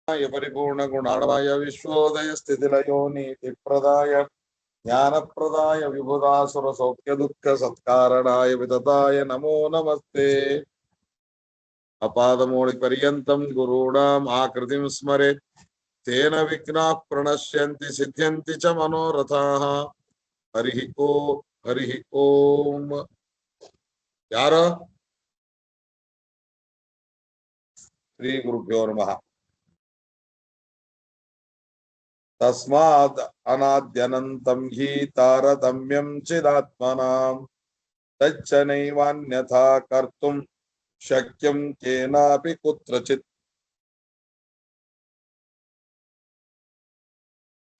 ಪರಿಪೂರ್ಣ ಗುಣಾಳವಾಯ ವಿಶ್ವೋದಯ ಸ್ಥಿತಿಲಯೋ ನೀತಿ ಪ್ರದಾಯ ಜ್ಞಾನ ಪ್ರದಾಯ ವಿಭುಧಾಸುರ ಸೌಖ್ಯ ದುಃಖ ಸತ್ಕಾರಣಾಯ ವಿದತಾಯ ನಮೋ ನಮಸ್ತೆ. ಅಪಾದಮೂಳಿ ಪರ್ಯಂತಂ ಗುರುಣಾಂ ಆಕೃತಿಂ ಸ್ಮರೆತ್ ತೇನ ವಿಘ್ನಾಃ ಪ್ರಣಶ್ಯಂತಿ ಸಿದ್ಧ್ಯಂತಿ ಚ ಮನೋರಥಾಃ. ಹರಿ ಓಂ. ಯಾರು? ಶ್ರೀ ಗುರುಭ್ಯೋ ನಮಃ. ತಸ್ಮಾದ್ ಅನಾದ್ಯನಂತಂ ಹಿ ತಾರತಮ್ಯಂ ಚಿದಾತ್ಮನಾಂ ತಚ್ಚ ನೈವಾನ್ಯಥಾ ಕರ್ತುಂ ಶಕ್ಯಂ ಕೇನಾಪಿ ಕುತ್ರಚಿತ್.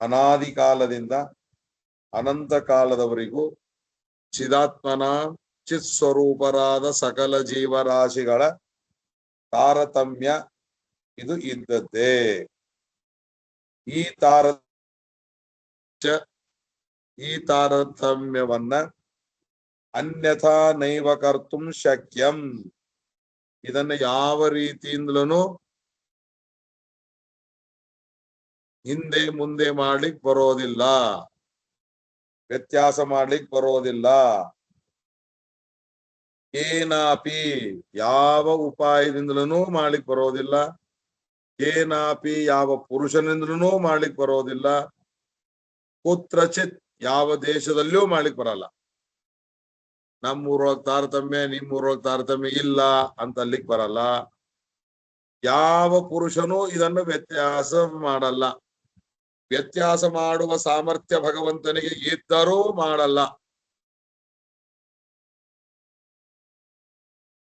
ಅನಾದಿ ಕಾಲದಿಂದ ಅನಂತ ಕಾಲದವರೆಗೂ ಚಿದಾತ್ಮನ ಚಿತ್ ಸ್ವರೂಪರಾದ ಸಕಲ ಜೀವರಾಶಿಗಳ ತಾರತಮ್ಯ ಇದು ಇದ್ದದ್ದೇ. ಈ ತಾರತಮ್ಯವನ್ನ ಅನ್ಯಥಾ ನೈವ ಕರ್ತುಂ ಶಕ್ಯಂ, ಇದನ್ನ ಯಾವ ರೀತಿಯಿಂದಲೂ ಹಿಂದೆ ಮುಂದೆ ಮಾಡ್ಲಿಕ್ ಬರೋದಿಲ್ಲ, ವ್ಯತ್ಯಾಸ ಮಾಡ್ಲಿಕ್ ಬರೋದಿಲ್ಲ. ಏನಾಪಿ ಯಾವ ಉಪಾಯದಿಂದಲೂ ಮಾಡ್ಲಿಕ್ ಬರೋದಿಲ್ಲ, ಏನಾಪಿ ಯಾವ ಪುರುಷನಿಂದಲೂ ಮಾಡ್ಲಿಕ್ ಬರೋದಿಲ್ಲ, ಕುತ್ರಚಿತ್ ಯಾವ ದೇಶದಲ್ಲಿಯೂ ಮಾಡ್ಲಿಕ್ ಬರಲ್ಲ. ನಮ್ಮೂರೊಳಗ್ ತಾರತಮ್ಯ ನಿಮ್ಮೂರೊಳಗ್ ತಾರತಮ್ಯ ಇಲ್ಲ ಅಂತ ಅಲ್ಲಿಕ್ ಬರಲ್ಲ. ಯಾವ ಪುರುಷನೂ ಇದನ್ನು ವ್ಯತ್ಯಾಸ ಮಾಡಲ್ಲ. ವ್ಯತ್ಯಾಸ ಮಾಡುವ ಸಾಮರ್ಥ್ಯ ಭಗವಂತನಿಗೆ ಇದ್ದರೂ ಮಾಡಲ್ಲ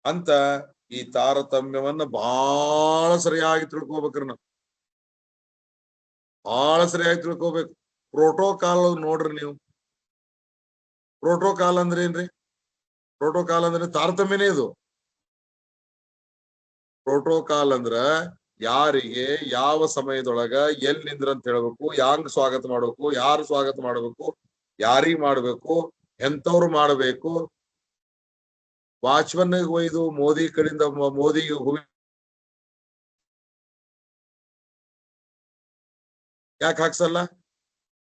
ಅಂತ ಈ ತಾರತಮ್ಯವನ್ನ ಬಹಳ ಸರಿಯಾಗಿ ತಿಳ್ಕೊಬೇಕ್ರಿ. ನಾವು ಬಹಳ ಸರಿಯಾಗಿ ತಿಳ್ಕೊಬೇಕು. ಪ್ರೋಟೋಕಾಲ್ ನೋಡ್ರಿ ನೀವು. ಪ್ರೋಟೋಕಾಲ್ ಅಂದ್ರೆ ಏನ್ರಿ? ಪ್ರೋಟೋಕಾಲ್ ಅಂದ್ರೆ ತಾರತಮ್ಯನೇ ಇದು. ಪ್ರೋಟೋಕಾಲ್ ಅಂದ್ರ ಯಾರಿಗೆ ಯಾವ ಸಮಯದೊಳಗ ಎಲ್ಲಿ ನಿಂದ್ರ ಅಂತ ಹೇಳ್ಬೇಕು, ಯಾಂಗ್ ಸ್ವಾಗತ ಮಾಡ್ಬೇಕು, ಯಾರು ಸ್ವಾಗತ ಮಾಡ್ಬೇಕು, ಯಾರಿಗ್ ಮಾಡ್ಬೇಕು, ಎಂತವ್ರು ಮಾಡ್ಬೇಕು. ವಾಚ್ಮನ್ ಒಯ್ದು ಮೋದಿ ಕಡೆಯಿಂದ ಮೋದಿಗೆ ಹೂವಿ ಯಾಕೆ ಹಾಕ್ಸಲ್ಲ?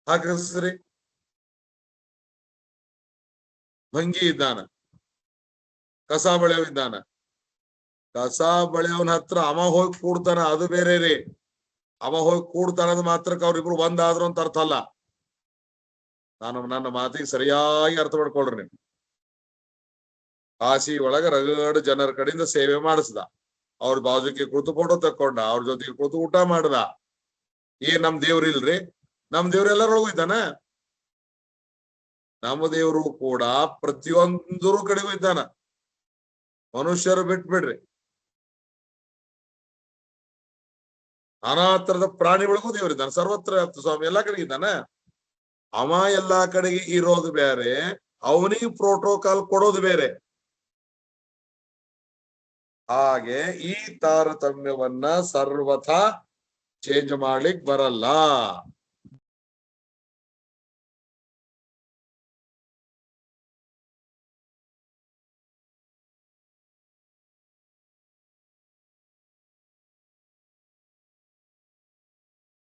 ಹಾಕ್ಸ್ರಿ. ಭಂಗಿ ಇದ್ದಾನ, ಕಸ ಬಳಿಯವ್ ಇದ್ದಾನ. ಕಸ ಬಳಿಯವನ ಹತ್ರ ಅವ ಹೋಗಿ ಕೂಡ್ತಾನ, ಅದು ಬೇರೆ ರೀ. ಅವ ಹೋಗಿ ಕೂಡ್ತಾನದ ಮಾತ್ರಕ್ಕೆ ಅವ್ರಿಬ್ರು ಒಂದಾದ್ರು ಅಂತ ಅರ್ಥ ಅಲ್ಲ. ನನ್ನ ಮಾತಿಗೆ ಸರಿಯಾಗಿ ಅರ್ಥ ಮಾಡ್ಕೊಳ್ರಿ ನೀವು. ಕಾಶಿ ಒಳಗ ರಗಡ ಜನರ ಕಡೆಯಿಂದ ಸೇವೆ ಮಾಡಿಸ್ದ. ಅವ್ರ ಬಾಜುಕ್ಕೆ ಕೂತು ಫೋಟೋ ತಕ್ಕೊಂಡ, ಅವ್ರ ಜೊತೆಗೆ ಕೂತು ಊಟ ಮಾಡ್ದ. ನಮ್ ದೇವ್ರ ಇಲ್ರಿ? ನಮ್ ದೇವ್ರ ಎಲ್ಲರೊಳಗೂ ಇದ್ದಾನ. ನಮ್ಮ ದೇವರು ಕೂಡ ಪ್ರತಿಯೊಂದರ ಕಡೆಗೂ ಇದ್ದಾನ. ಮನುಷ್ಯರು ಬಿಟ್ಬಿಡ್ರಿ, ನಾನಾ ತರದ ಪ್ರಾಣಿಗಳಿಗೂ ದೇವರಿದ್ದಾನೆ. ಸರ್ವತ್ರ ಸ್ವಾಮಿ ಎಲ್ಲಾ ಕಡೆಗೆ ಇದ್ದಾನ. ಅವ ಎಲ್ಲಾ ಕಡೆಗೆ ಇರೋದು ಬೇರೆ, ಅವನಿಗೆ ಪ್ರೋಟೋಕಾಲ್ ಕೊಡೋದು ಬೇರೆ. ಹಾಗೆ ಈ ತಾರತಮ್ಯವನ್ನ ಸರ್ವಥಾ ಚೇಂಜ್ ಮಾಡ್ಲಿಕ್ ಬರಲ್ಲ.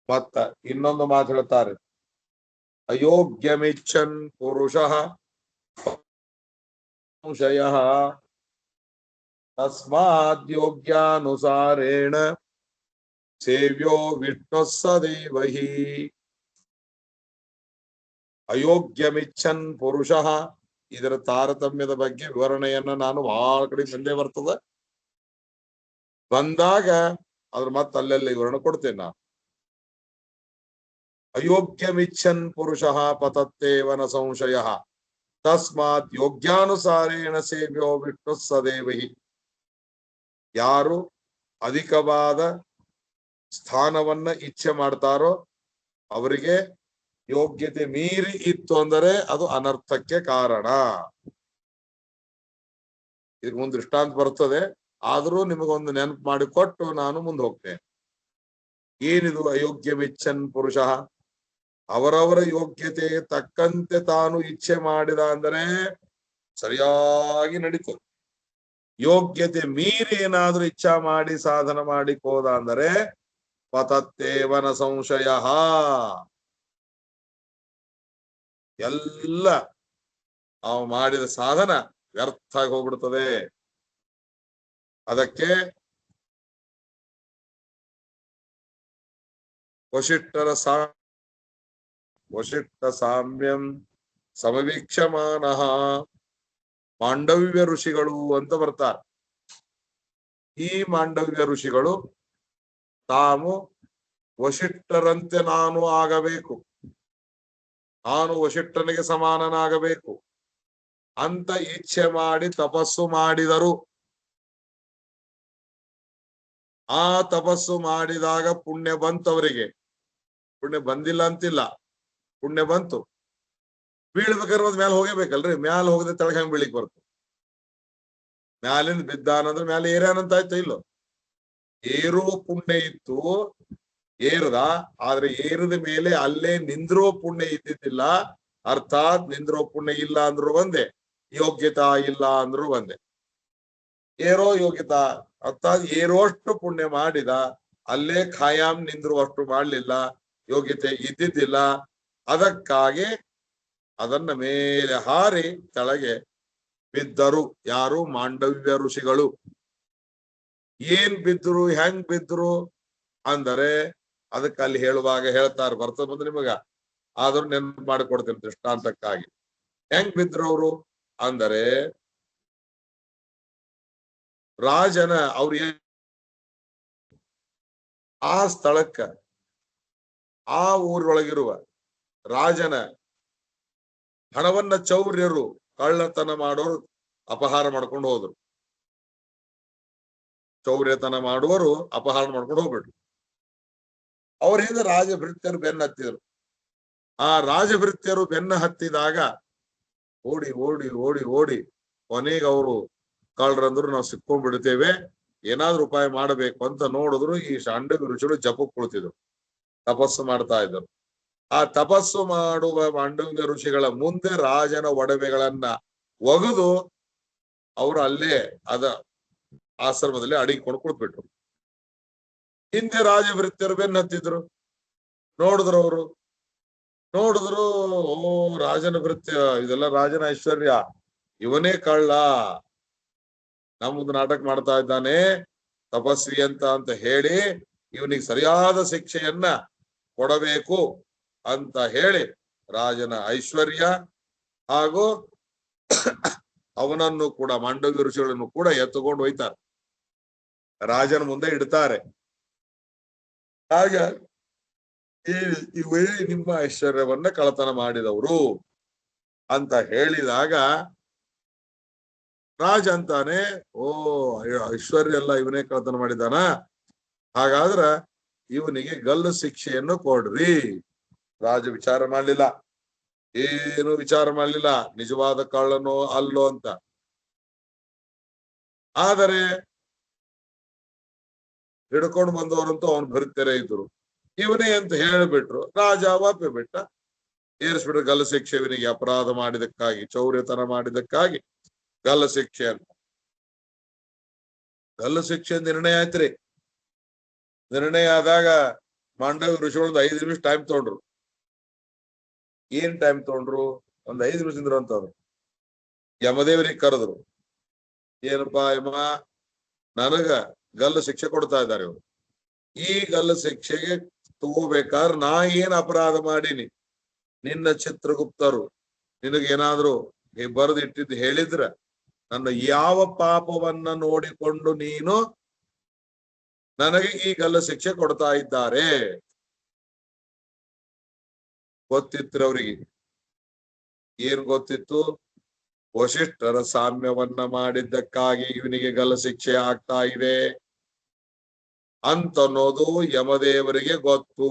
ಮತ್ತ ಇನ್ನೊಂದು ಮಾತು ಹೇಳ್ತಾರೆ, ಅಯೋಗ್ಯಮಿಚ್ಛನ್ ಪುರುಷಃ ಸಂಶಯಃ ತಸ್ಮಾದ್ಯೋಗ್ಯಾನುಸಾರೇಣ ಸೇವ್ಯೋ ವಿಷ್ಣು ಸದೇವಹಿ. ಅಯೋಗ್ಯಮಿಚ್ಛನ್ ಪುರುಷಃ, ಇದರ ತಾರತಮ್ಯದ ಬಗ್ಗೆ ವಿವರಣೆಯನ್ನ ನಾನು ಬಹಳ ಕಡೆ ಮುಂದೆ ಬರ್ತದ, ಬಂದಾಗ ಅದ್ರ ಮತ್ತೆ ಅಲ್ಲೆಲ್ಲ ವಿವರಣೆ ಕೊಡ್ತೇನೆ ನಾನು. ಅಯೋಗ್ಯಮಿಚ್ಛನ್ ಪುರುಷಃ ಪತತ್ತೇವನ ಸಂಶಯ ತಸ್ಮಾತ್ ಯೋಗ್ಯಾನುಸಾರೇಣ ಸೇವ್ಯೋ ವಿಷ್ಣು ಸದೇವಹಿ. ಯಾರು ಅಧಿಕವಾದ ಸ್ಥಾನವನ್ನ ಇಚ್ಛೆ ಮಾಡ್ತಾರೋ ಅವರಿಗೆ ಯೋಗ್ಯತೆ ಮೀರಿ ಇತ್ತು ಅಂದರೆ ಅದು ಅನರ್ಥಕ್ಕೆ ಕಾರಣ. ಇದಕ್ಕೆ ಮುಂದೆ ದೃಷ್ಟಾಂತ ಬರ್ತದೆ, ಆದ್ರೂ ನಿಮಗೊಂದು ನೆನಪು ಮಾಡಿ ಕೊಟ್ಟು ನಾನು ಮುಂದೆ ಹೋಗ್ತೇನೆ. ಏನಿದು ಅಯೋಗ್ಯಮಿಚ್ಛನ್ ಪುರುಷ? ಅವರವರ ಯೋಗ್ಯತೆ ತಕ್ಕಂತೆ ತಾನು ಇಚ್ಛೆ ಮಾಡಿದ ಅಂದರೆ ಸರಿಯಾಗಿ ನಡೀತದೆ. ಯೋಗ್ಯತೆ ಮೀರಿ ಏನಾದ್ರೂ ಇಚ್ಛಾ ಮಾಡಿ ಸಾಧನ ಮಾಡಿ ಹೋದ ಅಂದರೆ ಪತತ್ತೇವನ ಸಂಶಯ. ಎಲ್ಲ ಅವ ಮಾಡಿದ ಸಾಧನ ವ್ಯರ್ಥ ಆಗಿ ಹೋಗ್ಬಿಡ್ತದೆ. ಅದಕ್ಕೆ ವಶಿಷ್ಠ ಸಾಮ್ಯಂ ಸಮವೀಕ್ಷಮಾನಃ ಮಾಂಡವ್ಯ ಋಷಿಗಳು ಅಂತ ಬರ್ತಾರೆ. ಈ ಮಾಂಡವ್ಯ ಋಷಿಗಳು ತಾವು ವಶಿಷ್ಠರಂತೆ ನಾನು ಆಗಬೇಕು, ನಾನು ವಶಿಷ್ಠನಿಗೆ ಸಮಾನನಾಗಬೇಕು ಅಂತ ಇಚ್ಛೆ ಮಾಡಿ ತಪಸ್ಸು ಮಾಡಿದರು. ಆ ತಪಸ್ಸು ಮಾಡಿದಾಗ ಪುಣ್ಯ ಬಂತವರಿಗೆ. ಪುಣ್ಯ ಬಂದಿಲ್ಲ ಅಂತಿಲ್ಲ, ಪುಣ್ಯ ಬಂತು. ಬೀಳ್ಬೇಕಾದ್ರೆ ಒಂದ್ ಮ್ಯಾಲ ಹೋಗಬೇಕಲ್ರಿ, ಮ್ಯಾಲ ಹೋಗದೆ ತೆಳಗ ಹೆಂಗ್ ಬೀಳಿಕ್ ಬರ್ತು? ಮ್ಯಾಲಿಂದ ಬಿದ್ದಾನಂದ್ರೆ ಮ್ಯಾಲ ಏರ್ಯಾನಂತ ಆಯ್ತು ಇಲ್ಲೋ? ಏರೋ ಪುಣ್ಯ ಇತ್ತು, ಏರದ. ಆದ್ರೆ ಏರದ ಮೇಲೆ ಅಲ್ಲೇ ನಿಂದ್ರೋ ಪುಣ್ಯ ಇದ್ದಿದ್ದಿಲ್ಲ. ಅರ್ಥಾತ್ ನಿಂದ್ರೋ ಪುಣ್ಯ ಇಲ್ಲ ಅಂದ್ರು ಒಂದೇ, ಯೋಗ್ಯತಾ ಇಲ್ಲ ಅಂದ್ರು ಒಂದೇ. ಏರೋ ಯೋಗ್ಯತಾ ಅರ್ಥಾತ್ ಏರೋಷ್ಟು ಪುಣ್ಯ ಮಾಡಿದ, ಅಲ್ಲೇ ಖಾಯಾಂ ನಿಂದ್ರುವಷ್ಟು ಮಾಡ್ಲಿಲ್ಲ, ಯೋಗ್ಯತೆ ಇದ್ದಿದ್ದಿಲ್ಲ. ಅದಕ್ಕಾಗಿ ಅದನ್ನ ಮೇಲೆ ಹಾರಿ ಕೆಳಗೆ ಬಿದ್ದರು. ಯಾರು? ಮಾಂಡವ್ಯ ಋಷಿಗಳು. ಏನ್ ಬಿದ್ರು, ಹೆಂಗ್ ಬಿದ್ರು ಅಂದರೆ ಅದಕ್ಕೆ ಅಲ್ಲಿ ಹೇಳುವಾಗ ಹೇಳ್ತಾರೆ, ಬರ್ತದ ಬಂದು ನಿಮಗ, ಆದ್ರೂ ನೆನಪು ಮಾಡಿಕೊಡ್ತೀನಿ ದೃಷ್ಟಾಂತಕ್ಕಾಗಿ. ಹೆಂಗ್ ಬಿದ್ರು ಅವರು ಅಂದರೆ, ರಾಜನ ಅವ್ರ ಆ ಸ್ಥಳಕ್ಕ, ಆ ಊರೊಳಗಿರುವ ರಾಜನ ಹಣವನ್ನ ಚೌರ್ಯರು, ಕಳ್ಳತನ ಮಾಡೋರು ಅಪಹಾರ ಮಾಡ್ಕೊಂಡು ಹೋದ್ರು. ಚೌರ್ಯತನ ಮಾಡುವರು ಅಪಹಾರ ಮಾಡ್ಕೊಂಡು ಹೋಗ್ಬಿಟ್ರು. ಅವ್ರ ಹಿಂದೆ ರಾಜಭೃತ್ಯರು ಬೆನ್ನ ಹತ್ತಿದ್ರು. ಆ ರಾಜಭೃತ್ಯರು ಬೆನ್ನ ಹತ್ತಿದಾಗ ಓಡಿ ಓಡಿ ಓಡಿ ಓಡಿ ಕೊನೆಗೆ ಅವರು ಕಳ್ಳರಂದ್ರು ನಾವು ಸಿಕ್ಕೊಂಡ್ಬಿಡ್ತೇವೆ, ಏನಾದ್ರೂ ಉಪಾಯ ಮಾಡಬೇಕು ಅಂತ ನೋಡಿದ್ರು. ಈ ಶಾಂಡವ್ಯ ಋಷಿಗಳು ಜಪಕ್ಕೆ ಕುಳಿತಿದ್ರು, ತಪಸ್ಸು ಮಾಡ್ತಾ ಇದ್ರು. ಆ ತಪಸ್ಸು ಮಾಡುವ ಮಾಂಡವ್ಯ ಋಷಿಗಳ ಮುಂದೆ ರಾಜನ ಒಡವೆಗಳನ್ನ ಒಗೆದು ಅವರು ಅಲ್ಲೇ ಅದ ಆಶ್ರಮದಲ್ಲಿ ಅಡಿಕೊಂಡು ಕುಳಿತುಬಿಟ್ರು. ಹಿಂದೆ ರಾಜಭೃತ್ಯರು ಬೆನ್ನ ಹತ್ತಿದ್ರು. ನೋಡಿದ್ರು ಅವರು, ನೋಡಿದ್ರು, ಓ ರಾಜನ ಭೃತ್ಯ, ಇದೆಲ್ಲ ರಾಜನ ಐಶ್ವರ್ಯ, ಇವನೇ ಕಳ್ಳ, ನಮ್ಮದು ನಾಟಕ ಮಾಡ್ತಾ ಇದ್ದಾನೆ ತಪಸ್ವಿ ಅಂತ ಹೇಳಿ ಇವನಿಗೆ ಸರಿಯಾದ ಶಿಕ್ಷೆಯನ್ನ ಕೊಡಬೇಕು ಅಂತ ಹೇಳಿ ರಾಜನ ಐಶ್ವರ್ಯ ಹಾಗೂ ಅವನನ್ನು ಕೂಡ ಮಾಂಡವ್ಯ ಋಷಿಗಳನ್ನು ಕೂಡ ಎತ್ತುಕೊಂಡು ಹೋಯ್ತಾರೆ, ರಾಜನ ಮುಂದೆ ಇಡ್ತಾರೆ. ಆಗ ಇವೇ ನಿಮ್ಮ ಐಶ್ವರ್ಯವನ್ನ ಕಳತನ ಮಾಡಿದವರು ಅಂತ ಹೇಳಿದಾಗ ರಾಜ ಅಂತಾನೆ, ಓ ಐಶ್ವರ್ಯ ಎಲ್ಲ ಇವನೇ ಕಳತನ ಮಾಡಿದಾನ, ಹಾಗಾದ್ರ ಇವನಿಗೆ ಗಲ್ಲು ಶಿಕ್ಷೆಯನ್ನು ಕೊಡ್ರಿ. ರಾಜ ವಿಚಾರ ಮಾಡ್ಲಿಲ್ಲ, ಏನು ವಿಚಾರ ಮಾಡ್ಲಿಲ್ಲ, ನಿಜವಾದ ಕಳ್ಳನೋ ಅಲ್ಲೋ ಅಂತ. ಆದರೆ ಹಿಡ್ಕೊಂಡು ಬಂದವರಂತೂ ಅವನು ಭರಿತರೇ ಇದ್ರು. ಇವನೇ ಅಂತ ಹೇಳಿಬಿಟ್ರು. ರಾಜ ವಾಪೆ ಬಿಟ್ಟ, ಏರಿಸ್ಬಿಟ್ರು ಗಲ್ಲ ಶಿಕ್ಷೆ ಇವನಿಗೆ, ಅಪರಾಧ ಮಾಡಿದಕ್ಕಾಗಿ, ಚೌರ್ಯತನ ಮಾಡಿದಕ್ಕಾಗಿ ಗಲ್ಲ ಶಿಕ್ಷೆ ಅಂತ. ಗಲ್ಲ ಶಿಕ್ಷೆ ನಿರ್ಣಯ ಆಯ್ತ್ರಿ. ನಿರ್ಣಯ ಆದಾಗ ಮಾಂಡವ್ಯ ಋಷಿಗಳೊಂದು 5 ನಿಮಿಷ ಟೈಮ್ ತಗೊಂಡ್ರು. ಏನ್ ಟೈಮ್ ತಗೊಂಡ್ರು? ಒಂದ್ 5 ನಿಮಿಷ ಇಂದ್ರು ಅಂತವ್ರು. ಯಮದೇವರಿಗೆ ಕರೆದ್ರು. ಏನಪ್ಪಾ ಯಮ, ನನಗ ಗಲ್ಲ ಶಿಕ್ಷೆ ಕೊಡ್ತಾ ಇದ್ದಾರೆ ಇವರು. ಈ ಗಲ್ಲ ಶಿಕ್ಷೆಗೆ ತಗೋಬೇಕಾದ್ರೆ ನಾ ಏನ್ ಅಪರಾಧ ಮಾಡೀನಿ? ನಿನ್ನ ಚಿತ್ರಗುಪ್ತರು ನಿನಗೇನಾದ್ರು ಬರೆದಿಟ್ಟಿದ್ದು ಹೇಳಿದ್ರ, ನನ್ನ ಯಾವ ಪಾಪವನ್ನ ನೋಡಿಕೊಂಡು ನೀನು ನನಗೆ ಈ ಗಲ್ಲ ಶಿಕ್ಷೆ ಕೊಡ್ತಾ ಇದ್ದಾರೆ? ಗೊತ್ತಿತ್ತು ಅವ್ರಿಗೆ. ಏನ್ ಗೊತ್ತಿತ್ತು? ವಶಿಷ್ಠರ ಸಾಮ್ಯವನ್ನ ಮಾಡಿದ್ದಕ್ಕಾಗಿ ಇವನಿಗೆ ಗಲ್ಲ ಶಿಕ್ಷೆ ಆಗ್ತಾ ಇದೆ ಅಂತನ್ನೋದು ಯಮದೇವರಿಗೆ ಗೊತ್ತು.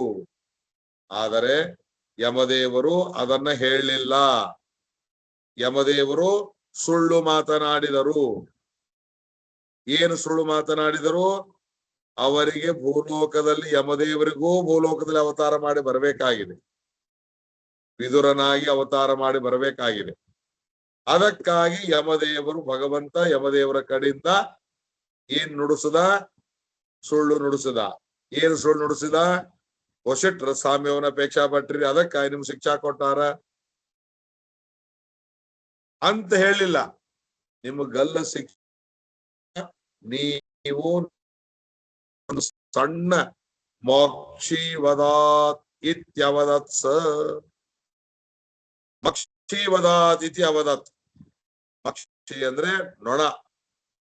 ಆದರೆ ಯಮದೇವರು ಅದನ್ನ ಹೇಳಲಿಲ್ಲ. ಯಮದೇವರು ಸುಳ್ಳು ಮಾತನಾಡಿದರು. ಏನು ಸುಳ್ಳು ಮಾತನಾಡಿದರು? ಅವರಿಗೆ ಭೂಲೋಕದಲ್ಲಿ, ಯಮದೇವರಿಗೂ ಭೂಲೋಕದಲ್ಲಿ ಅವತಾರ ಮಾಡಿ ಬರಬೇಕಾಗಿದೆ, ವಿದುರನಾಗಿ ಅವತಾರ ಮಾಡಿ ಬರಬೇಕಾಗಿದೆ. ಅದಕ್ಕಾಗಿ ಯಮದೇವರು, ಭಗವಂತ ಯಮದೇವರ ಕಡೆಯಿಂದ ಏನ್ ನುಡಿಸದ? ಸುಳ್ಳು ನುಡಿಸದ. ಏನು ಸುಳ್ಳು ನುಡಿಸಿದ? ವಶಿಷ್ಠರ ಸಾಮ್ಯವನ್ನ ಅಪೇಕ್ಷಾ ಪಟ್ರಿ, ಅದಕ್ಕಾಗಿ ನಿಮ್ ಶಿಕ್ಷಾ ಕೊಟ್ಟಾರ ಅಂತ ಹೇಳಿಲ್ಲ. ನಿಮಗಲ್ಲ ಶಿಕ್ಷೆ, ನೀವು ಒಂದು ಸಣ್ಣ ಮೋಕ್ಷೀವದಾತ್ ಇತ್ಯವದತ್ ಸ ಮಕ್ಷೀವದಾತ್ ಇತಿ ಅವದತ್. ಮಕ್ಷಿ ಅಂದ್ರೆ ನೊಣ.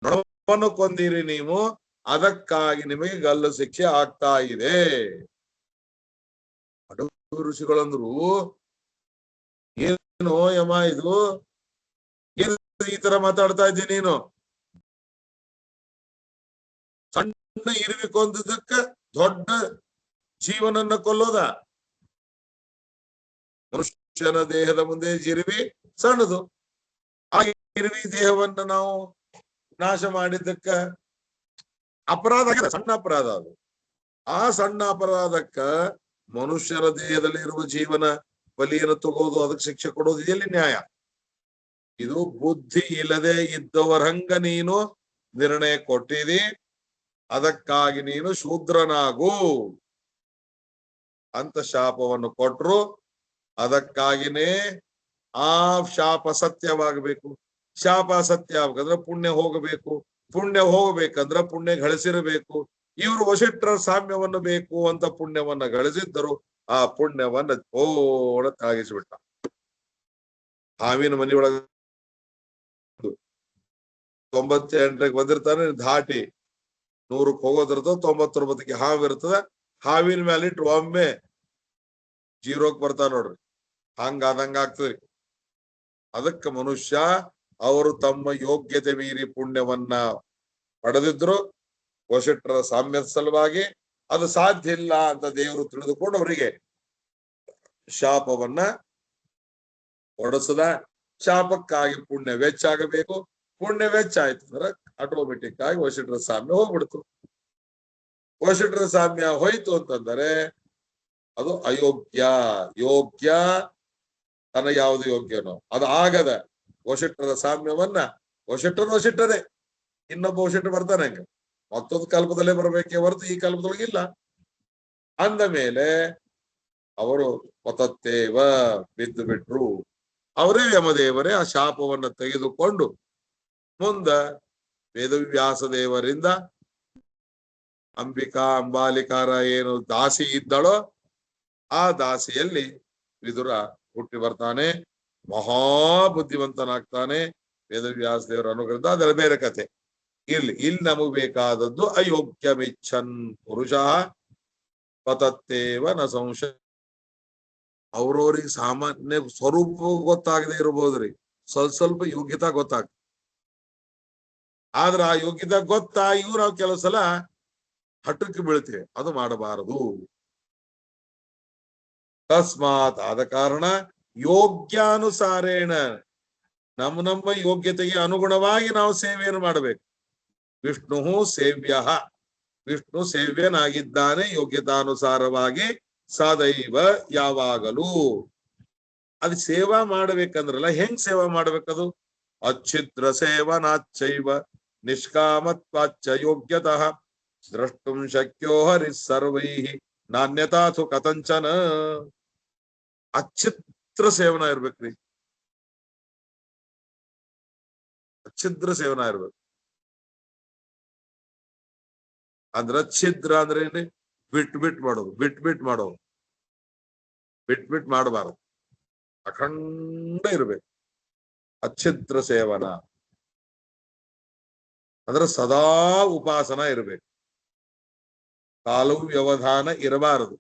ನೊಣವನ್ನು ಕೊಂದಿರಿ ನೀವು, ಅದಕ್ಕಾಗಿ ನಿಮಗೆ ಗಲ್ಲು ಶಿಕ್ಷೆ ಆಗ್ತಾ ಇದೆ. ಅಡವು ಋಷಿಗಳಂದ್ರು, ಏನು ಯಮ ಇದು, ಏನು ಈ ತರ ಮಾತಾಡ್ತಾ ಇದ್ದೀನಿ ನೀನು? ಸಣ್ಣ ಇರುವಿ ಕೊಂದದಕ್ಕ ದೊಡ್ಡ ಜೀವನನ್ನ ಕೊಲ್ಲೋದ? ಮನುಷ್ಯನ ದೇಹದ ಮುಂದೆ ಜಿರುವಿ ಸಣ್ಣದು. ಆ ಇರುವಿ ದೇಹವನ್ನ ನಾವು ನಾಶ ಮಾಡಿದ್ದಕ್ಕ ಅಪರಾಧ ಆಗಿದೆ, ಸಣ್ಣ ಅಪರಾಧ ಅದು. ಆ ಸಣ್ಣ ಅಪರಾಧಕ್ಕ ಮನುಷ್ಯರ ದೇಹದಲ್ಲಿ ಇರುವ ಜೀವನ ಬಲಿಯನ್ನು ತಗೋದು, ಅದಕ್ಕೆ ಶಿಕ್ಷೆ ಕೊಡೋದು ಎಲ್ಲಿ ನ್ಯಾಯ? ಇದು ಬುದ್ಧಿ ಇಲ್ಲದೆ ಇದ್ದವರಂಗ ನೀನು ನಿರ್ಣಯ ಕೊಟ್ಟಿದಿ, ಅದಕ್ಕಾಗಿ ನೀನು ಶೂದ್ರನಾಗು ಅಂತ ಶಾಪವನ್ನು ಕೊಟ್ರು. ಅದಕ್ಕಾಗಿನೇ ಆ ಶಾಪ ಸತ್ಯವಾಗಬೇಕು. ಶಾಪ ಸತ್ಯ ಆಗ್ಬೇಕಂದ್ರೆ ಪುಣ್ಯ ಹೋಗಬೇಕು, ಪುಣ್ಯ ಹೋಗ್ಬೇಕಂದ್ರ ಪುಣ್ಯ ಗಳಿಸಿರಬೇಕು. ಇವರು ವಶಿಷ್ಠರ ಸಾಮ್ಯವನ್ನು ಬೇಕು ಅಂತ ಪುಣ್ಯವನ್ನ ಗಳಿಸಿದ್ದರು. ಆ ಪುಣ್ಯವನ್ನ ಓಡ ತಾಗಿಸಿಬಿಟ್ಟ. ಹಾವಿನ ಮನೆಯೊಳಗ 98ಕ್ಕೆ ಬಂದಿರ್ತಾನೆ, ದಾಟಿ 100ಕ್ಕೆ ಹೋಗೋದಿರ್ತದ, 99ಕ್ಕೆ ಹಾವು ಇರ್ತದ. ಹಾವಿನ ಮೇಲೆ ಇಟ್ಟು ಒಮ್ಮೆ 0ಕ್ಕೆ ಬರ್ತಾನ ನೋಡ್ರಿ, ಹಂಗಾದಂಗ ಆಗ್ತದ್ರಿ. ಅದಕ್ಕ ಮನುಷ್ಯ ಅವರು ತಮ್ಮ ಯೋಗ್ಯತೆ ಮೀರಿ ಪುಣ್ಯವನ್ನ ಪಡೆದಿದ್ರು. ವಶಿಷ್ಠರ ಸಾಮ್ಯದ ಸಲುವಾಗಿ ಅದು ಸಾಧ್ಯ ಇಲ್ಲ ಅಂತ ದೇವರು ತಿಳಿದುಕೊಂಡು ಅವರಿಗೆ ಶಾಪವನ್ನ ಹೊಡೆಸದ. ಶಾಪಕ್ಕಾಗಿ ಪುಣ್ಯ ವೆಚ್ಚ ಆಗಬೇಕು. ಪುಣ್ಯ ವೆಚ್ಚ ಆಯ್ತು ಅಂದ್ರೆ ಆಟೋಮೆಟಿಕ್ ಆಗಿ ವಶಿಷ್ಠರ ಸಾಮ್ಯ ಹೋಗ್ಬಿಡ್ತು. ವಶಿಷ್ಠರ ಸಾಮ್ಯ ಹೋಯ್ತು ಅಂತಂದರೆ ಅದು ಅಯೋಗ್ಯ. ಯೋಗ್ಯ ತನ್ನ ಯಾವುದು ಯೋಗ್ಯನೋ ಅದು ಆಗದ ವಶಿಷ್ಠರ ಸಾಮ್ಯವನ್ನ, ವಶಿಷ್ಠರೇ ಇನ್ನೊಬ್ಬ ವಶಿಷ್ಠ ಬರ್ತಾನೆ ಹಂಗ, ಮತ್ತೊಂದು ಕಲ್ಪದಲ್ಲೇ ಬರ್ಬೇಕೇ ಹೊರತು ಈ ಕಲ್ಪದೊಳಗಿಲ್ಲ. ಅಂದ ಮೇಲೆ ಅವರು ಪತತ್ತೇವ ಬಿದ್ದು ಬಿಟ್ರು. ಅವರೇ ಯಮದೇವರೇ ಆ ಶಾಪವನ್ನ ತೆಗೆದುಕೊಂಡು ಮುಂದ ವೇದವ್ಯಾಸ ದೇವರಿಂದ ಅಂಬಿಕಾ ಅಂಬಾಲಿಕಾರ ಏನು ದಾಸಿ ಇದ್ದಳೋ ಆ ದಾಸಿಯಲ್ಲಿ ವಿದುರ ಹುಟ್ಟಿ ಬರ್ತಾನೆ, ಮಹಾಬುದ್ಧಿವಂತನಾಗ್ತಾನೆ. ವೇದವ್ಯಾಸ ದೇವರ ಅನುಗ್ರಹ ಅದರ ಬೇರೆ ಕತೆ. ಇಲ್ಲಿ ನಮಗ್ ಬೇಕಾದದ್ದು ಅಯೋಗ್ಯಮಿಚ್ಛನ್ ಪುರುಷ ಪತತ್ತೇವ ನ ಸಂಶಯ. ಅವ್ರವ್ರಿಗೆ ಸಾಮಾನ್ಯ ಸ್ವರೂಪ ಗೊತ್ತಾಗದೆ ಇರ್ಬೋದ್ರಿ, ಸ್ವಲ್ಪ ಯೋಗ್ಯತಾ ಗೊತ್ತಾಗ್ತದೆ. ಆದ್ರ ಆ ಯೋಗ್ಯತಾ ಗೊತ್ತಾಗಿಯೂ ನಾವು ಕೆಲವು ಸಲ ಹಠಕ್ಕೆ ಬೀಳ್ತೇವೆ, ಅದು ಮಾಡಬಾರದು. ತಸ್ಮಾತ್ ಆದ ಕಾರಣ ಯೋಗ್ಯಾನುಸಾರೇಣ ನಮ್ಮ ಯೋಗ್ಯತೆಗೆ ಅನುಗುಣವಾಗಿ ನಾವು ಸೇವೆಯನ್ನು ಮಾಡಬೇಕು. ವಿಷ್ಣು ಸೇವ್ಯ, ವಿಷ್ಣು ಸೇವ್ಯನಾಗಿದ್ದಾನೆ ಯೋಗ್ಯತಾನುಸಾರವಾಗಿ ಸದೈವ ಯಾವಾಗಲೂ. ಅದು ಸೇವಾ ಮಾಡ್ಬೇಕಂದ್ರಲ್ಲ, ಹೆಂಗ್ ಸೇವಾ ಮಾಡ್ಬೇಕದು? ಅಚ್ಛಿದ್ರ ಸೇವನಾಚ್ಚೈವ ನಿಷ್ಕಾಮತ್ವಾಚ್ಚ ಯೋಗ್ಯತಃ ದ್ರಷ್ಟುಂ ಶಕ್ಯೋ ಹರಿ ಸರ್ವೈಃ ನಾಣ್ಯತಾಥು ಕಥಂಚನ. ಅಚ್ಛಿದ್ರ ಸೇವನ ಇರ್ಬೇಕ್ರಿ, ಅಚ್ಛಿದ್ರ ಸೇವನ ಇರ್ಬೇಕು. ಅಂದ್ರ ಛಿದ್ರ ಅಂದ್ರೆ ಏನ್ರಿ? ಬಿಟ್ ಮಾಡೋದು, ಬಿಟ್ ಮಾಡೋದು, ಬಿಟ್ ಮಾಡಬಾರದು, ಅಖಂಡ ಇರ್ಬೇಕು. ಅಚ್ಛಿದ್ರ ಸೇವನ ಅಂದ್ರೆ ಸದಾ ಉಪಾಸನ ಇರ್ಬೇಕು. ಕಾಲು ವ್ಯವಧಾನ ಇರಬಾರದು,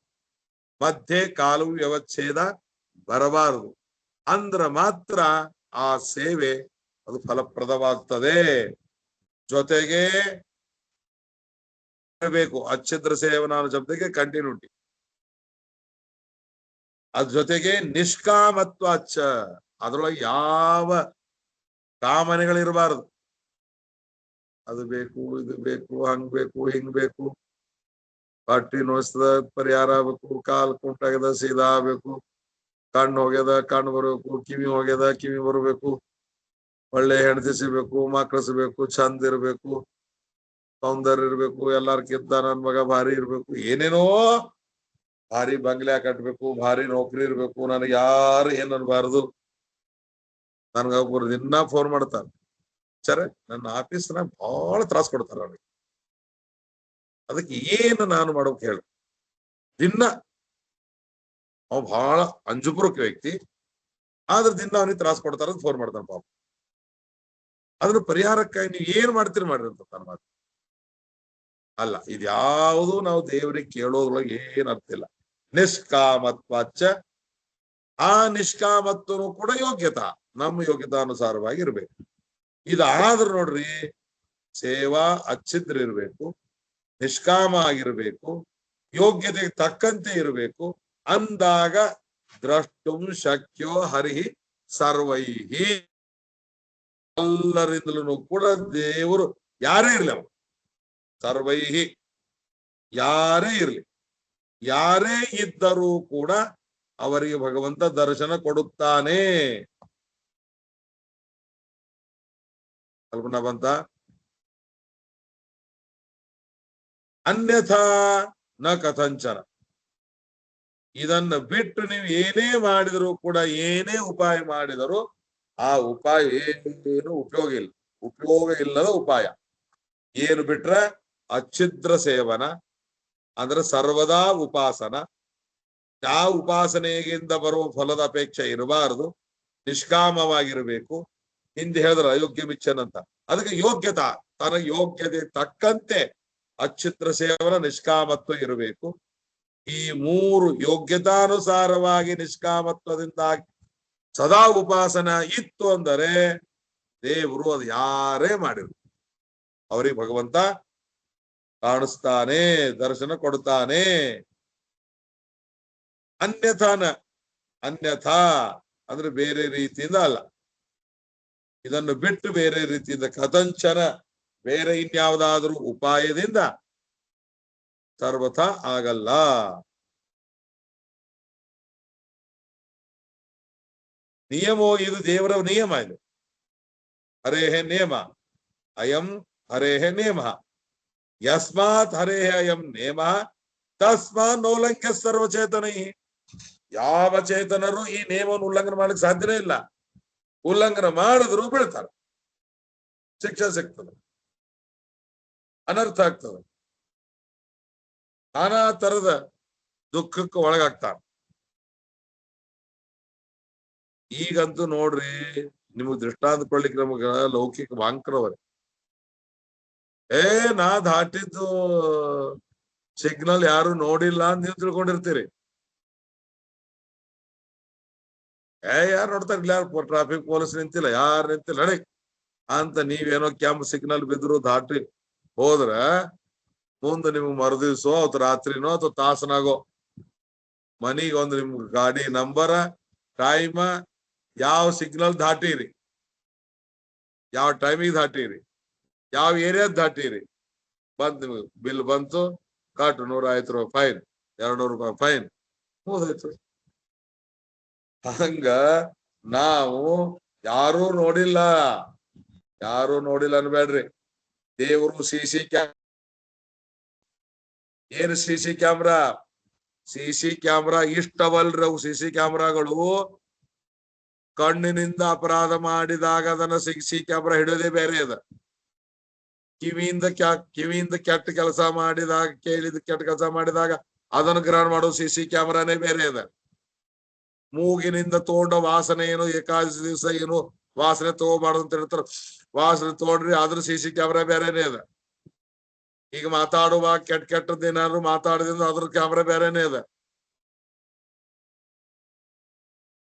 ಮಧ್ಯೆ ಕಾಲು ವ್ಯವಚ್ಛೇದ ಬರಬಾರದು. ಅಂದ್ರ ಮಾತ್ರ ಆ ಸೇವೆ ಅದು ಫಲಪ್ರದವಾಗ್ತದೆ. ಜೊತೆಗೆ ಬೇಕು ಅಚ್ಛಿದ್ರ ಸೇವನ ಶಬ್ದಕ್ಕೆ ಕಂಟಿನ್ಯೂಟಿ. ಅದ್ರ ಜೊತೆಗೆ ನಿಷ್ಕಾಮತ್ವಾಚ್ಚ, ಅದ್ರೊಳಗೆ ಯಾವ ಕಾಮನೆಗಳಿರಬಾರದು. ಅದು ಬೇಕು, ಇದು ಬೇಕು, ಹಂಗ್ ಬೇಕು, ಹಿಂಗ್ ಬೇಕು, ಹೊಟ್ಟಿ ನೋಸ್ತದ ಪರಿಹಾರ ಆಗ್ಬೇಕು, ಕಾಲ್ ಕುಂಟಾಗ್ಯದ ಸೀದಾ ಆಗ್ಬೇಕು, ಕಣ್ಣು ಹೋಗ್ಯದ ಕಣ್ಣು ಬರ್ಬೇಕು, ಕಿವಿ ಹೋಗ್ಯದ ಕಿವಿ ಬರ್ಬೇಕು, ಒಳ್ಳೆ ಹೆಣ್ತಿ ಸಿಗ್ಬೇಕು, ಮಕ್ಳು ಸಿಗ್ಬೇಕು, ಚಂದ ಇರ್ಬೇಕು, ಸೌಂದರ್ಯ ಇರ್ಬೇಕು, ಎಲ್ಲಾರ್ಕಿಂತ ನನ್ ಮಗ ಭಾರಿ ಇರ್ಬೇಕು, ಏನೇನೋ ಭಾರಿ ಬಂಗ್ಲೆ ಕಟ್ಬೇಕು, ಭಾರಿ ನೌಕರಿ ಇರ್ಬೇಕು, ನನಗೆ ಯಾರು ಏನ್ ಅನ್ಬಾರ್ದು. ನನ್ಗ ಒಬ್ರು ದಿನ ಫೋನ್ ಮಾಡ್ತಾರ, ಸರ್ ನನ್ನ ಆಫೀಸ್ನ ಬಹಳ ತ್ರಾಸ ಕೊಡ್ತಾರ ಅವ್ರಿಗೆ. ಅದಕ್ಕೆ ಏನು ನಾನು ಮಾಡೋಕ್ ಹೇಳಿ. ದಿನ ಅವ್ ಬಹಳ ಅಂಜುಪುರಕ ವ್ಯಕ್ತಿ, ಆದ್ರೆ ದಿನ ಅವನಿಗೆ ತ್ರಾಸ ಕೊಡ್ತಾರ ಫೋನ್ ಮಾಡ್ತಾನ ಪಾಪ. ಅದ್ರ ಪರಿಹಾರಕ್ಕಾಗಿ ನೀವ್ ಏನ್ ಮಾಡ್ತೀರಿ ಮಾಡ್ರಿ ಅಂತ ಮಾತು ಅಲ್ಲ. ಇದ್ಯಾವುದು ನಾವು ದೇವರಿಗೆ ಕೇಳೋದ್ರೊಳಗೆ ಏನ್ ಅರ್ಥ ಇಲ್ಲ. ನಿಷ್ಕಾಮತ್ವಾಚ, ಆ ನಿಷ್ಕಾಮತ್ವನು ಕೂಡ ಯೋಗ್ಯತಾ, ನಮ್ಮ ಯೋಗ್ಯತಾನುಸಾರವಾಗಿ ಇರ್ಬೇಕು. ಇದಾದ್ರೂ ನೋಡ್ರಿ, ಸೇವಾ ಅಚ್ಛಿದ್ರ ಇರ್ಬೇಕು, ನಿಷ್ಕಾಮ ಆಗಿರ್ಬೇಕು, ಯೋಗ್ಯತೆಗೆ ತಕ್ಕಂತೆ ಇರಬೇಕು. ಅಂದಾಗ ದ್ರಷ್ಟುಂ ಶಕ್ಯೋ ಹರಿಹಿ ಸರ್ವೈಹಿ, ಎಲ್ಲರಿಂದಲೂ ಕೂಡ ದೇವರು ಯಾರೇ ಇರ್ಲಿ, ಅವ ಸರ್ವೈಹಿ ಯಾರೇ ಇರ್ಲಿ, ಯಾರೇ ಇದ್ದರೂ ಕೂಡ ಅವರಿಗೆ ಭಗವಂತ ದರ್ಶನ ಕೊಡುತ್ತಾನೆ. ಕಲ್ಪನಾ ಬಂತ? ಅನ್ಯಥಾ ನ ಕಥಂಚನ, ಇದನ್ನ ಬಿಟ್ಟು ನೀವು ಏನೇ ಮಾಡಿದರೂ ಕೂಡ, ಏನೇ ಉಪಾಯ ಮಾಡಿದರೂ ಆ ಉಪಾಯ ಏನು ಉಪಯೋಗ ಇಲ್ಲ. ಉಪಯೋಗ ಇಲ್ಲದ ಉಪಾಯ ಏನು ಬಿಟ್ರ ಅಚ್ಛಿದ್ರ ಸೇವನ, ಅಂದ್ರೆ ಸರ್ವದಾ ಉಪಾಸನ. ಯಾವ ಉಪಾಸನೆಗಿಂದ ಬರುವ ಫಲದ ಅಪೇಕ್ಷೆ ಇರಬಾರದು, ನಿಷ್ಕಾಮವಾಗಿರ್ಬೇಕು. ಹಿಂದೆ ಹೇಳಿದ್ರ ಅಯೋಗ್ಯ ಮಿಚ್ಚನಂತ, ಅದಕ್ಕೆ ಯೋಗ್ಯತಾ, ತನ್ನ ಯೋಗ್ಯತೆ ತಕ್ಕಂತೆ ಅಚ್ಛಿದ್ರ ಸೇವನ, ನಿಷ್ಕಾಮತ್ವ ಇರಬೇಕು. ಈ ಮೂರು ಯೋಗ್ಯತಾನುಸಾರವಾಗಿ ನಿಷ್ಕಾಮತ್ವದಿಂದಾಗಿ ಸದಾ ಉಪಾಸನ ಇತ್ತು ಅಂದರೆ ದೇವರು ಅದು ಯಾರೇ ಮಾಡಿರು ಅವ್ರಿಗೆ ಭಗವಂತ ಕಾಣಿಸ್ತಾನೆ, ದರ್ಶನ ಕೊಡ್ತಾನೆ. ಅನ್ಯಥಾನ, ಅನ್ಯಥಾ ಅಂದ್ರೆ ಬೇರೆ ರೀತಿಯಿಂದ ಅಲ್ಲ, ಇದನ್ನು ಬಿಟ್ಟು ಬೇರೆ ರೀತಿಯಿಂದ, ಕಥಂಚನ ಬೇರೆ ಇನ್ಯಾವುದಾದ್ರೂ ಉಪಾಯದಿಂದ ಸರ್ವಥಾ ಆಗಲ್ಲ. ನಿಯಮೋ, ಇದು ದೇವರ ನಿಯಮ, ಇದು ಹರೇಹೇ ನಿಯಮ. ಅಯಂ ಹರೇಹೇ ನಿಯಮ, ಯಸ್ಮಾತ್ ಹರೇಹೇ ಅಯಂ ನಿಯಮ ತಸ್ಮಾತ್ ನೋಲಂಘ್ಯ ಸರ್ವಚೇತನೈ. ಯಾವ ಚೇತನರು ಈ ನಿಯಮವನ್ನು ಉಲ್ಲಂಘನೆ ಮಾಡ್ಲಿಕ್ಕೆ ಸಾಧ್ಯನೇ ಇಲ್ಲ. ಉಲ್ಲಂಘನೆ ಮಾಡಿದ್ರು ಬೀಳ್ತಾರೆ, ಶಿಕ್ಷೆ ಸಿಗ್ತದೆ, ಅನರ್ಥ ಆಗ್ತದೆ, ನಾನಾ ತರದ ದುಃಖಕ್ಕೆ ಒಳಗಾಗ್ತಾನೆ. ಈಗಂತೂ ನೋಡ್ರಿ, ನಿಮಗ್ ದೃಷ್ಟಾಂತ ಕೊಡ್ಲಿಕ್ಕೆ ನಮಗ ಲೌಕಿಕ ವಾಂಕ್ರವರೇ. ನಾ ದಾಟಿದ್ದು ಸಿಗ್ನಲ್ ಯಾರು ನೋಡಿಲ್ಲ ಅಂತ ನೀವು ತಿಳ್ಕೊಂಡಿರ್ತೀರಿ. ಯಾರು ನೋಡ್ತಾರೆ, ಯಾರು ಟ್ರಾಫಿಕ್ ಪೊಲೀಸ್ ನಿಂತಿಲ್ಲ, ಯಾರು ನಿಂತಿಲ್ಲ ನಡಿ ಅಂತ ನೀವೇನೋ ಕೆಂಪ್ ಸಿಗ್ನಲ್ ಬಿದ್ರು ದಾಟಿ ಹೋದ್ರ ಮುಂದೆ ನಿಮ್ಗೆ ಮರುದಿವ್ಸೋ ಅಥವಾ ರಾತ್ರಿನೋ ಅಥವಾ ತಾಸನಾಗೋ ಮನಿಗೆ ಒಂದು ನಿಮ್ ಗಾಡಿ ನಂಬರ, ಟೈಮ, ಯಾವ ಸಿಗ್ನಲ್ ದಾಟಿರಿ, ಯಾವ ಟೈಮಿಗೆ ದಾಟಿರಿ, ಯಾವ ಏರಿಯಾದ ದಾಟಿರಿ, ಬಂದ್ ನಿಮ್ಗೆ ಬಿಲ್ ಬಂತು, ಕಟ್ 150 ರೂಪಾಯಿ ಫೈನ್, 200 ರೂಪಾಯಿ ಫೈನ್, ಹೋದಾಯ್ತು. ಹಂಗ ನಾವು ಯಾರೂ ನೋಡಿಲ್ಲ, ಯಾರು ನೋಡಿಲ್ಲ ಅನ್ಬೇಡ್ರಿ. ದೇವರು ಸಿಸಿ ಏನು ಸಿಸಿ ಕ್ಯಾಮ್ರಾ, ಸಿಸಿ ಕ್ಯಾಮ್ರಾ ಇಷ್ಟವಲ್ರಿ ಅವು. ಸಿಸಿ ಕ್ಯಾಮ್ರಾಗಳು ಕಣ್ಣಿನಿಂದ ಅಪರಾಧ ಮಾಡಿದಾಗ ಅದನ್ನ ಸಿಸಿ ಕ್ಯಾಮ್ರಾ ಹಿಡಿಯೋದೇ ಬೇರೆ ಅದ. ಕಿವಿಯಿಂದ ಕೆಟ್ಟ ಕೆಲಸ ಮಾಡಿದಾಗ, ಕೇಳಿದ ಕೆಟ್ಟ ಕೆಲಸ ಮಾಡಿದಾಗ ಅದನ್ನು ಗ್ರಹಣ ಮಾಡೋ ಸಿಸಿ ಕ್ಯಾಮ್ರಾನೇ ಬೇರೆ ಅದ. ಮೂಗಿನಿಂದ ತಗೊಂಡ ವಾಸನೆ ಏನು, ಏಕಾದಶಿ ದಿವಸ ಏನು ವಾಸನೆ ತಗೋಬಾರ್ದು ಅಂತ ಹೇಳ್ತಾರ, ವಾಸನೆ ತಗೊಂಡ್ರಿ ಆದ್ರೂ ಸಿಸಿ ಕ್ಯಾಮ್ರಾ ಬೇರೆನೇ ಅದ. ಈಗ ಮಾತಾಡುವಾಗ ಕೆಟ್ಟದ್ದು ಏನಾದ್ರು ಮಾತಾಡಿದ್ರೆ ಅದ್ರ ಕ್ಯಾಮ್ರಾ ಬೇರೆನೇ ಅದ.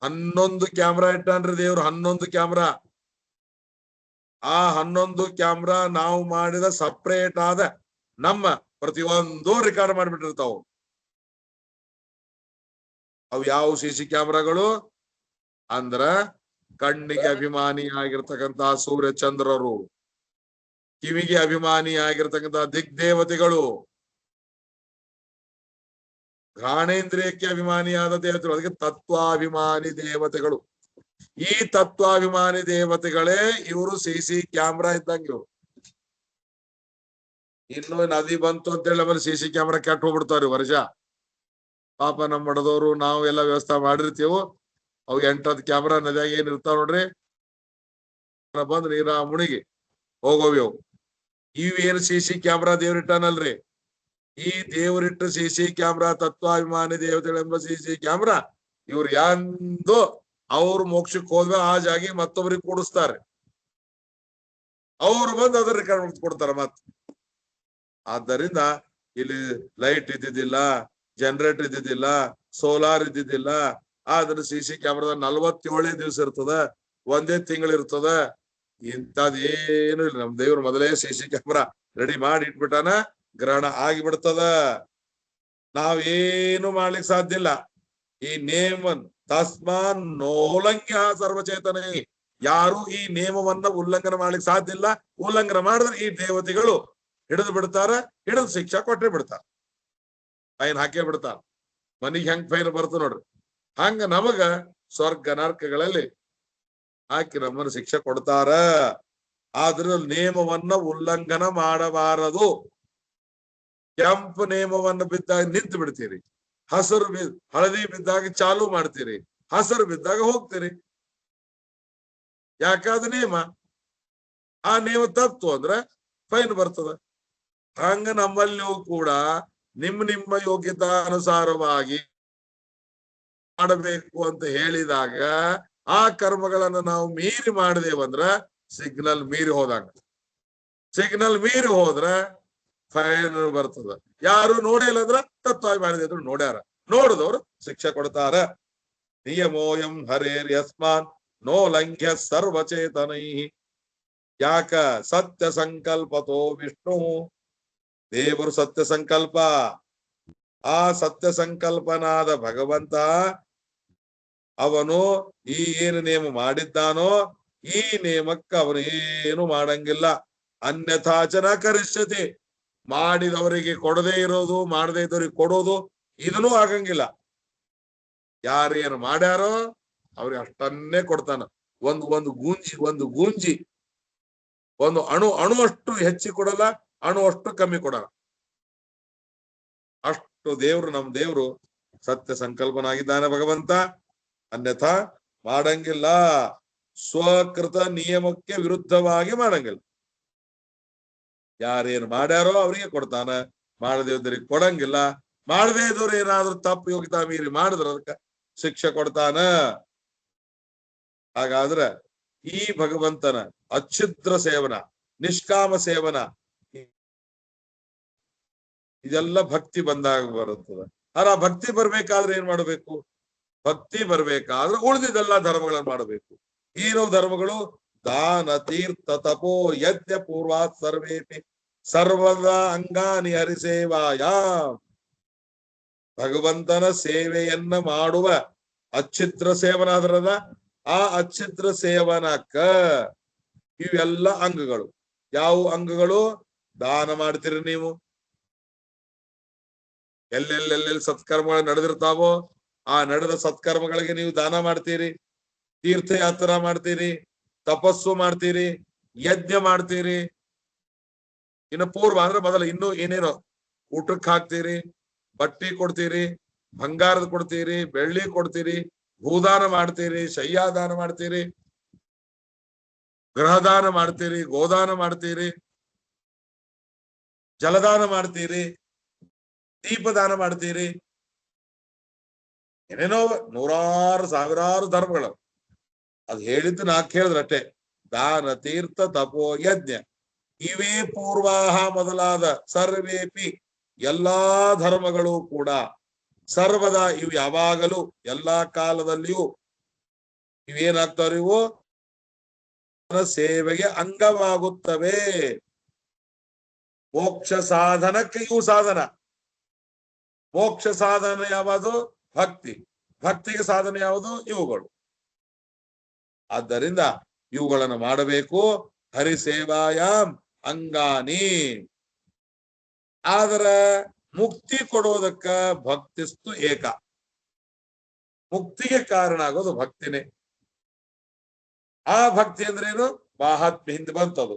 11 ಕ್ಯಾಮ್ರಾ ಇಟ್ಟಾನ್ರಿ ದೇವ್ರು, 11 ಕ್ಯಾಮ್ರಾ. ಆ 11 ಕ್ಯಾಮ್ರಾ ನಾವು ಮಾಡಿದ ಸಪ್ರೇಟ್ ಆದ ನಮ್ಮ ಪ್ರತಿಯೊಂದು ರೆಕಾರ್ಡ್ ಮಾಡಿಬಿಟ್ಟಿರ್ತಾವ. ಅವು ಯಾವ ಸಿಸಿ ಕ್ಯಾಮ್ರಾಗಳು ಅಂದ್ರ ಕಣ್ಣಿಗೆ ಅಭಿಮಾನಿ ಆಗಿರ್ತಕ್ಕಂತಹ ಸೂರ್ಯ ಚಂದ್ರರು, ಕಿವಿಗೆ ಅಭಿಮಾನಿ ಆಗಿರ್ತಕ್ಕಂತಹ ದಿಗ್ದೇವತೆಗಳು, ಘ್ರಾಣೇಂದ್ರಿಯಕ್ಕೆ ಅಭಿಮಾನಿಯಾದ ದೇವತೆಗಳು, ಅದಕ್ಕೆ ತತ್ವಾಭಿಮಾನಿ ದೇವತೆಗಳು. ಈ ತತ್ವಾಭಿಮಾನಿ ದೇವತೆಗಳೇ ಇವರು ಸಿಸಿ ಕ್ಯಾಮ್ರಾ ಇದ್ದಂಗೆ. ಇವರು ಇನ್ನು ನದಿ ಬಂತು ಅಂತೇಳಿ ಆಮೇಲೆ ಸಿ ಕ್ಯಾಮ್ರಾ ಕೆಟ್ಟ ಹೋಗ್ಬಿಡ್ತಾವ್ರಿ ವರ್ಷ. ಪಾಪ ನಮ್ ಮಡದವ್ರು ನಾವು ಎಲ್ಲಾ ವ್ಯವಸ್ಥೆ ಮಾಡಿರ್ತೀವು. ಅವು 8-10 ಕ್ಯಾಮ್ರಾ ನದಿಯಾಗ ಏನ್ ಇರ್ತಾವ ನೋಡ್ರಿ, ಬಂದ್ ನೀರ ಮುಣಿಗಿ ಹೋಗೋವಿ ಅವು. ಇವೇನ್ ಸಿ ಕ್ಯಾಮ್ರಾ ದೇವ್ರಿಟ್ಟಾನಲ್ರಿ, ಈ ದೇವರಿಟ್ಟು ಸಿ ಕ್ಯಾಮ್ರಾ, ತತ್ವಾಭಿಮಾನಿ ದೇವತೆಗಳೆಂಬ ಸಿ ಕ್ಯಾಮ್ರಾ, ಇವ್ರು ಎಂದು ಅವ್ರು ಮೋಕ್ಷಕ್ಕೆ ಹೋದ್ವ ಆ ಜಾಗಿ ಮತ್ತೊಬ್ರಿಗೆ ಕೂಡಿಸ್ತಾರೆ. ಅವ್ರು ಬಂದು ಅದ್ರ ರೆಕಾರ್ಡ್ ಕೊಡ್ತಾರ ಮತ್. ಆದ್ದರಿಂದ ಇಲ್ಲಿ ಲೈಟ್ ಇದ್ದಿದ್ದಿಲ್ಲ, ಜನರೇಟರ್ ಇದ್ದಿದ್ದಿಲ್ಲ, ಸೋಲಾರ್ ಇದ್ದಿದ್ದಿಲ್ಲ. ಆದ್ರೆ ಸಿ ಕ್ಯಾಮ್ರಾದ 47 ದಿವಸ ಇರ್ತದ, ಒಂದೇ ತಿಂಗಳು ಇರ್ತದ. ಇಂಥದ್ದೇನು ಇಲ್ಲ. ನಮ್ ದೇವ್ರು ಮೊದಲೇ ಸಿ ಕ್ಯಾಮ್ರಾ ರೆಡಿ ಮಾಡಿ ಇಟ್ಬಿಟ್ಟಾನ. ಗ್ರಹಣ ಆಗಿಬಿಡ್ತದ, ನಾವೇನು ಮಾಡ್ಲಿಕ್ಕೆ ಸಾಧ್ಯ ಇಲ್ಲ. ಈ ನೇಮನ್ ತಸ್ಮಾನ್ ನೋಲಂಘ್ಯ ಸರ್ವಚೇತನ, ಯಾರು ಈ ನಿಯಮವನ್ನ ಉಲ್ಲಂಘನೆ ಮಾಡ್ಲಿಕ್ಕೆ ಸಾಧ್ಯ ಇಲ್ಲ. ಉಲ್ಲಂಘನೆ ಮಾಡಿದ್ರೆ ಈ ದೇವತೆಗಳು ಹಿಡಿದು ಬಿಡ್ತಾರ, ಹಿಡಿದು ಶಿಕ್ಷಾ ಕೊಟ್ಟೆ ಬಿಡ್ತಾರ, ಫೈನ್ ಹಾಕೇ ಬಿಡ್ತಾರ. ಮನಿಗೆ ಹೆಂಗ್ ಫೈನ್ ಬರ್ತ ನೋಡ್ರಿ, ಹಂಗ ನಮಗ ಸ್ವರ್ಗ ನರ್ಕಗಳಲ್ಲಿ ಹಾಕಿ ನಮ್ಮನ್ನು ಶಿಕ್ಷೆ ಕೊಡ್ತಾರ. ಆದ್ರ ನಿಯಮವನ್ನ ಉಲ್ಲಂಘನ ಮಾಡಬಾರದು. ಕೆಂಪು ನಿಯಮವನ್ನು ಬಿದ್ದಾಗ ನಿಂತು ಬಿಡ್ತೀರಿ, ಹಸಿರು ಹಳದಿ ಬಿದ್ದಾಗ ಚಾಲು ಮಾಡ್ತೀರಿ, ಹಸಿರು ಬಿದ್ದಾಗ ಹೋಗ್ತೀರಿ. ಯಾಕಾದ ನಿಯಮ, ಆ ನಿಯಮ ತಪ್ಪು ಅಂದ್ರೆ ಫೈನ್ ಬರ್ತದ. ಹಂಗ ನಮ್ಮಲ್ಲಿಯೂ ಕೂಡ ನಿಮ್ಮ ಯೋಗ್ಯತಾನುಸಾರವಾಗಿ ಮಾಡಬೇಕು ಅಂತ ಹೇಳಿದಾಗ ಆ ಕರ್ಮಗಳನ್ನ ನಾವು ಮೀರಿ ಮಾಡಿದೇವಂದ್ರ ಸಿಗ್ನಲ್ ಮೀರಿ ಹೋದಾಗ, ಸಿಗ್ನಲ್ ಮೀರಿ ಹೋದ್ರ ಫೈನ್ ಬರ್ತದ. ಯಾರು ನೋಡಿಲ್ಲ ಅಂದ್ರ ತತ್ವಾಭಿಮಾನಿ ಇದ್ರು ನೋಡ್ಯಾರ, ನೋಡಿದವ್ರು ಶಿಕ್ಷೆ ಕೊಡ್ತಾರ. ನಿಯಮೋಯಂ ಹರೇರ್ ಯಸ್ಮಾನ್ ನೋ ಲಂಘ್ಯ ಸರ್ವಚೇತನೈ. ಯಾಕ ಸತ್ಯ ಸಂಕಲ್ಪತೋ ವಿಷ್ಣು, ದೇವರು ಸತ್ಯ ಸಂಕಲ್ಪ. ಆ ಸತ್ಯ ಸಂಕಲ್ಪನಾದ ಭಗವಂತ ಅವನು ಈ ಏನು ನೇಮ ಮಾಡಿದ್ದಾನೋ ಈ ನೇಮಕ್ಕೆ ಅವನು ಏನು ಮಾಡಂಗಿಲ್ಲ. ಅನ್ಯಥಾಚನ ಕರಿಷ್ಯತೆ, ಮಾಡಿದವರಿಗೆ ಕೊಡದೇ ಇರೋದು, ಮಾಡದೇ ಇದ್ದವರಿಗೆ ಕೊಡೋದು, ಇದನ್ನೂ ಆಗಂಗಿಲ್ಲ. ಯಾರೇನು ಮಾಡ್ಯಾರೋ ಅವ್ರಿಗೆ ಅಷ್ಟನ್ನೇ ಕೊಡ್ತಾನ. ಒಂದು ಗೂಂಜಿ ಒಂದು ಅಣು ಅಷ್ಟು ಹೆಚ್ಚಿ ಕೊಡಲ್ಲ, ಅಣು ಅಷ್ಟು ಕಮ್ಮಿ ಕೊಡಲ್ಲ. ಅಷ್ಟು ದೇವ್ರು, ನಮ್ ದೇವ್ರು ಸತ್ಯ ಸಂಕಲ್ಪನಾಗಿದ್ದಾನೆ ಭಗವಂತ. ಅನ್ಯಥಾ ಮಾಡಂಗಿಲ್ಲ, ಸ್ವಕೃತ ನಿಯಮಕ್ಕೆ ವಿರುದ್ಧವಾಗಿ ಮಾಡಂಗಿಲ್ಲ. ಯಾರೇನು ಮಾಡ್ಯಾರೋ ಅವ್ರಿಗೆ ಕೊಡ್ತಾನ, ಮಾಡದೇ ಇದ್ದವ್ರಿಗೆ ಕೊಡಂಗಿಲ್ಲ. ಮಾಡದೇ ಇದ್ದವ್ರು ಏನಾದ್ರೂ ತಪ್ಪು ಯೋಗ್ಯತಾ ಮೀರಿ ಮಾಡಿದ್ರ ಅದಕ್ಕೆ ಶಿಕ್ಷೆ ಕೊಡ್ತಾನ. ಹಾಗಾದ್ರೆ ಈ ಭಗವಂತನ ಅಚ್ಛಿದ್ರ ಸೇವನ, ನಿಷ್ಕಾಮ ಸೇವನ, ಇದೆಲ್ಲ ಭಕ್ತಿ ಬಂದಾಗ ಬರುತ್ತದೆ. ಆ ಭಕ್ತಿ ಬರ್ಬೇಕಾದ್ರೆ ಏನ್ ಮಾಡಬೇಕು? ಭಕ್ತಿ ಬರ್ಬೇಕಾದ್ರೆ ಉಳಿದಿದ್ದೆಲ್ಲ ಧರ್ಮಗಳನ್ನು ಮಾಡಬೇಕು. ಏನು ಧರ್ಮಗಳು? ದಾನ, ತೀರ್ಥ, ತಪೋ, ಯಜ್ಞ ಪೂರ್ವಾತ್ ಸರ್ವೇಪಿ ಸರ್ವದ ಅಂಗಾನಿ ಹರಿಸೇವಾಯ. ಭಗವಂತನ ಸೇವೆಯನ್ನ ಮಾಡುವ ಅಚ್ಛಿದ್ರ ಸೇವನ ಅದರದ. ಆ ಅಚ್ಛಿದ್ರ ಸೇವನಕ್ಕ ಇವೆಲ್ಲ ಅಂಗಗಳು. ಯಾವ ಅಂಗಗಳು? ದಾನ ಮಾಡ್ತೀರಿ ನೀವು, ಎಲ್ಲೆಲ್ಲೆಲ್ಲೆಲ್ಲಿ ಸತ್ಕರ್ಮಗಳು ನಡೆದಿರ್ತಾವೋ ಆ ನಡೆದ ಸತ್ಕರ್ಮಗಳಿಗೆ ನೀವು ದಾನ ಮಾಡ್ತೀರಿ, ತೀರ್ಥಯಾತ್ರಾ ಮಾಡ್ತೀರಿ, ತಪಸ್ಸು ಮಾಡ್ತೀರಿ, ಯಜ್ಞ ಮಾಡ್ತೀರಿ. ಇನ್ನು ಪೂರ್ವ ಅಂದ್ರೆ ಮೊದಲು ಇನ್ನೂ ಏನೇನೋ ಊಟಕ್ಕೆ ಹಾಕ್ತೀರಿ, ಬಟ್ಟಿ ಕೊಡ್ತೀರಿ, ಬಂಗಾರದ ಕೊಡ್ತೀರಿ, ಬೆಳ್ಳಿ ಕೊಡ್ತೀರಿ, ಭೂದಾನ ಮಾಡ್ತೀರಿ, ಶಯ್ಯಾದಾನ ಮಾಡ್ತೀರಿ, ಗೃಹದಾನ ಮಾಡ್ತೀರಿ, ಗೋದಾನ ಮಾಡ್ತೀರಿ, ಜಲದಾನ ಮಾಡ್ತೀರಿ, ದೀಪದಾನ ಮಾಡ್ತೀರಿ. ಏನೇನೋ ನೂರಾರು ಸಾವಿರಾರು ಧರ್ಮಗಳು. ಅದು ಹೇಳಿದ್ದು ನಾ ಕೇಳಿದ್ರಷ್ಟೇ. ದಾನ, ತೀರ್ಥ, ತಪೋ, ಯಜ್ಞ ಇವೇ ಪೂರ್ವಾಹ ಮೊದಲಾದ ಸರ್ವೇಪಿ ಎಲ್ಲಾ ಧರ್ಮಗಳು ಕೂಡ ಸರ್ವದ ಇವು ಯಾವಾಗಲೂ ಎಲ್ಲಾ ಕಾಲದಲ್ಲಿಯೂ ಇವೇನಾಗ್ತಾವ? ಇವು ಸೇವೆಗೆ ಅಂಗವಾಗುತ್ತವೆ. ಮೋಕ್ಷ ಸಾಧನಕ್ಕೆ ಇವು ಸಾಧನ. ಮೋಕ್ಷ ಸಾಧನ ಯಾವುದು? ಭಕ್ತಿ. ಭಕ್ತಿಗೆ ಸಾಧನ ಯಾವುದು? ಇವುಗಳು. ಆದ್ದರಿಂದ ಇವುಗಳನ್ನು ಮಾಡಬೇಕು. ಹರಿಸೇವಾಯಾಮ್ ಅಂಗಾನಿ. ಆದ್ರ ಮುಕ್ತಿ ಕೊಡೋದಕ್ಕ ಭಕ್ತಿಸ್ತು ಏಕ. ಮುಕ್ತಿಗೆ ಕಾರಣ ಆಗೋದು ಭಕ್ತಿನೇ. ಆ ಭಕ್ತಿ ಅಂದ್ರೇನು? ಮಾಹಾತ್ಮ್ಯ ಹಿಂದೆ ಬಂತದು.